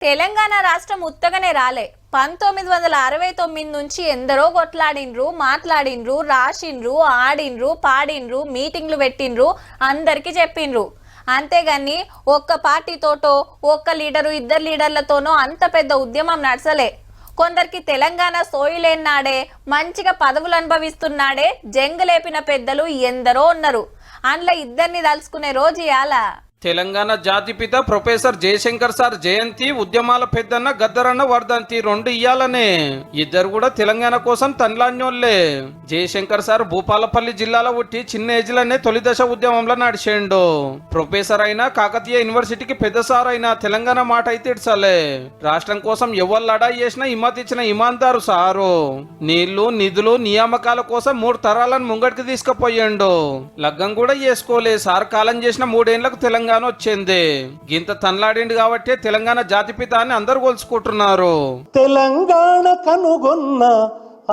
తెలంగాణ రాష్ట్రం ఉత్తగానే రాలే. 1969 నుంచి ఎందరో కొట్లాడిండ్రు, మాట్లాడిండ్రు, రాసిండ్రు, ఆడిండ్రు, పాడిండ్రు, మీటింగ్లు పెట్టిండ్రు, అందరికి చెప్పిండ్రు. అంతేగాని ఒక్క పార్టీతోటో ఒక్క లీడరు ఇద్దరు లీడర్లతోనో అంత పెద్ద ఉద్యమం నడసలే. కొందరికి తెలంగాణ సోయిలేనాడే మంచిగా పదవులు అనుభవిస్తున్నాడే జంగలేపిన పెద్దలు ఎందరో ఉన్నారు. అందులో ఇద్దరిని తలుచుకునే రోజు ఇయాల. తెలంగాణ జాతిపిత ప్రొఫెసర్ జయశంకర్ సార్ జయంతి, ఉద్యమాల పెద్దన్న గద్దరన్న వర్ధంతి రెండు ఇయ్యాలనే. ఇద్దరు కూడా తెలంగాణ కోసం తన్లాన్యోళ్లే. జయశంకర్ సార్ భూపాలపల్లి జిల్లాలో పుట్టి చిన్న ఏజ్లోనే తొలి దశ ఉద్యమంలో నడిచేండు. ప్రొఫెసర్ అయినా కాకతీయ యూనివర్సిటీకి పెద్ద సార్ అయినా తెలంగాణ మాట అయితే ఇడ్సలే. రాష్ట్రం కోసం ఎవరు లడాయి చేసినా హిమ్మత్ ఇచ్చిన ఇమాందారు సారు. నీళ్లు నిధులు నియామకాల కోసం 3 తరాలను ముంగడికి తీసుకుపోయిండు. లగ్గం కూడా చేసుకోలే. సార్ కాలం చేసిన 3 ఏళ్లకు తెలంగాణ వచ్చింది. గింత తన్లాడిండు కాబట్టి తెలంగాణ జాతిపిత అని అందరు కొలుచుకుంటున్నారు. తెలంగాణ కనుగొన్న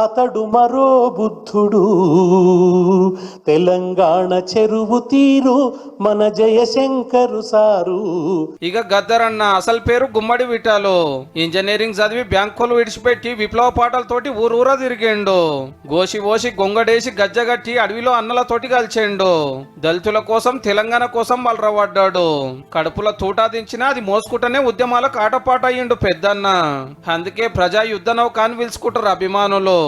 అతడు మరో బుద్ధుడు, తెలంగాణ చెరువు తీరు మన జయశంకరు సారు. ఇక గద్దరన్న అసలు పేరు గుమ్మడి విటాలు. ఇంజనీరింగ్ చదివి బ్యాంకులు విడిచిపెట్టి విప్లవ పాటలతోటి ఊరూరా తిరిగిండు. గోసి ఓసి గొంగడేసి గజ్జగట్టి అడవిలో అన్నలతోటి కలిచేండు. దళితుల కోసం తెలంగాణ కోసం వలరబడ్డాడు. కడుపుల తూటా దించినా అది మోసుకుంటూనే ఉద్యమాలకు ఆటపాట అయ్యిండు పెద్దన్న. అందుకే ప్రజా యుద్ధ నౌక అని పిలుచుకుంటారు అభిమానులు.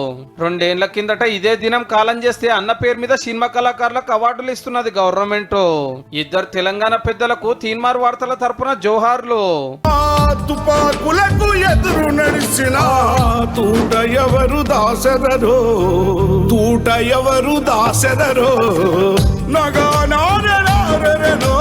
2 ఏళ్ల కిందట ఇదే దినం కాలం చేస్తే అన్న పేరు మీద సినిమా కళాకారులకు అవార్డులు ఇస్తున్నది గవర్నమెంట్. ఇద్దరు తెలంగాణ పెద్దలకు తీన్మార్ వార్తల తరపున జోహార్లు. తుపాకులకు ఎదురు నడిచిన తూట ఎవరు దాసెదరో, తూట ఎవరు దాసెదరో, నగా నాగరో నాగరలో